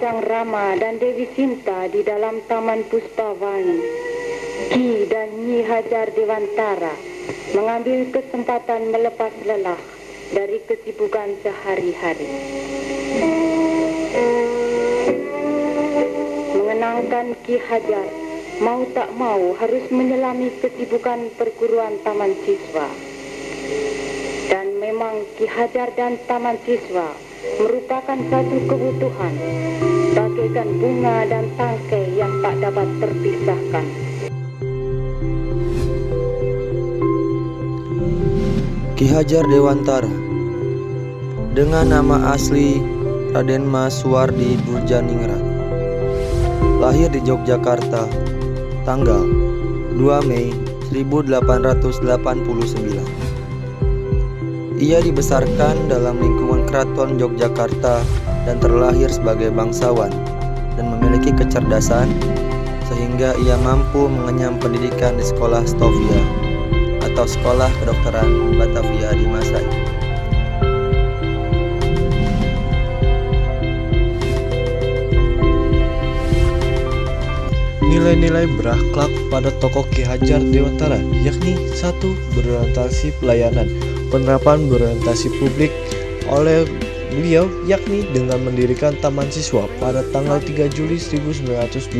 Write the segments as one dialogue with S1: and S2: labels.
S1: Sang Rama dan Dewi Sinta di dalam Taman Puspawani, Ki dan Nyi Hajar Dewantara mengambil kesempatan melepas lelah dari kesibukan sehari-hari. Mengenangkan Ki Hajar, mau tak mau harus menyelami kesibukan perguruan taman siswa. Dan memang Ki Hajar dan taman siswa merupakan satu kebutuhan, bagaikan bunga dan tangkai yang tak dapat terpisahkan.
S2: Ki Hajar Dewantara dengan nama asli Raden Mas Suwardi Durjaningrat, lahir di Yogyakarta tanggal 2 Mei 1889. Ia dibesarkan dalam lingkungan Keraton Yogyakarta dan terlahir sebagai bangsawan dan memiliki kecerdasan sehingga ia mampu mengenyam pendidikan di sekolah Stovia atau sekolah kedokteran Batavia di masa itu.
S3: Nilai-nilai berakhlak pada tokoh Ki Hajar Dewantara yakni 1. Berorientasi pelayanan. Penerapan berorientasi publik oleh beliau yakni dengan mendirikan Taman Siswa pada tanggal 3 Juli 1922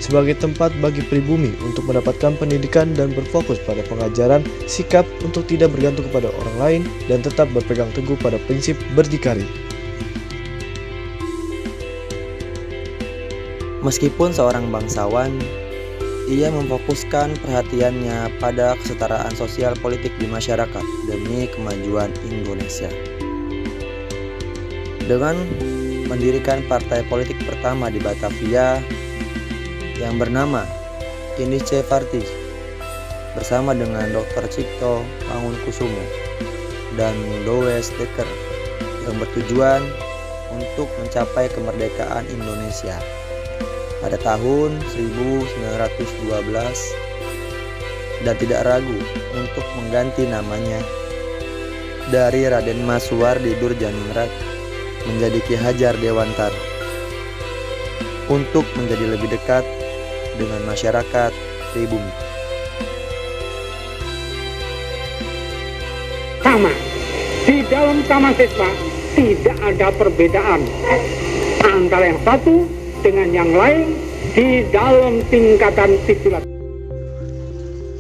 S3: sebagai tempat bagi pribumi untuk mendapatkan pendidikan dan berfokus pada pengajaran, sikap untuk tidak bergantung kepada orang lain dan tetap berpegang teguh pada prinsip berdikari.
S2: Meskipun seorang bangsawan, ia memfokuskan perhatiannya pada kesetaraan sosial politik di masyarakat demi kemajuan Indonesia. Dengan mendirikan partai politik pertama di Batavia yang bernama Innice Party bersama dengan Dr. Cipto Mangunkusumo dan Louis Dekker yang bertujuan untuk mencapai kemerdekaan Indonesia. Pada tahun 1912 dan tidak ragu untuk mengganti namanya dari Raden Mas Suwardi Durjaningrat menjadi Ki Hajar Dewantara untuk menjadi lebih dekat dengan masyarakat pribumi.
S4: Sama, di dalam taman siswa tidak ada perbedaan antara yang satu dengan yang lain di dalam tingkatan titular.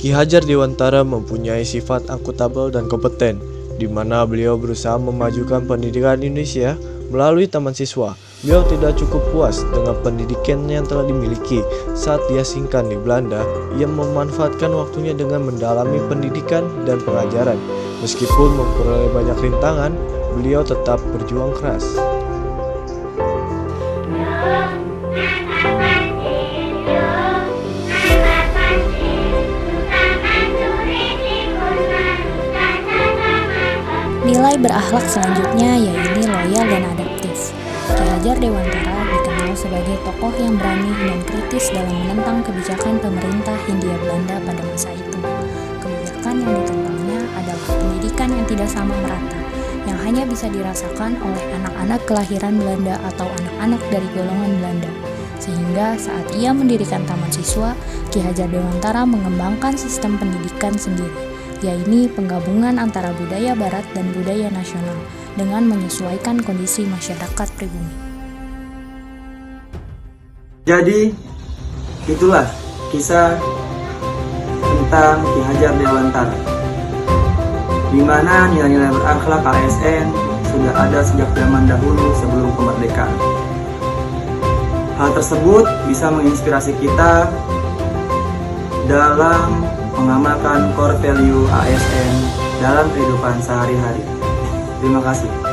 S3: Ki Hajar Dewantara mempunyai sifat akuntabel dan kompeten, di mana beliau berusaha memajukan pendidikan Indonesia melalui taman siswa. Beliau tidak cukup puas dengan pendidikan yang telah dimiliki. Saat diasingkan di Belanda, ia memanfaatkan waktunya dengan mendalami pendidikan dan pengajaran. Meskipun memperoleh banyak rintangan, beliau tetap berjuang keras.
S5: Nilai berakhlak selanjutnya yaitu loyal dan adaptif. Ki Hajar Dewantara dikenal sebagai tokoh yang berani dan kritis dalam menentang kebijakan pemerintah Hindia Belanda pada masa itu. Kebijakan yang ditentangnya adalah pendidikan yang tidak sama merata, yang hanya bisa dirasakan oleh anak-anak kelahiran Belanda atau anak-anak dari golongan Belanda. Sehingga saat ia mendirikan Taman Siswa, Ki Hajar Dewantara mengembangkan sistem pendidikan sendiri, yaitu penggabungan antara budaya barat dan budaya nasional dengan menyesuaikan kondisi masyarakat pribumi.
S2: Jadi, itulah kisah tentang Ki Hajar Dewantara, di mana nilai-nilai berakhlak ASN sudah ada sejak zaman dahulu sebelum kemerdekaan. Hal tersebut bisa menginspirasi kita dalam mengamalkan core value ASN dalam kehidupan sehari-hari. Terima kasih.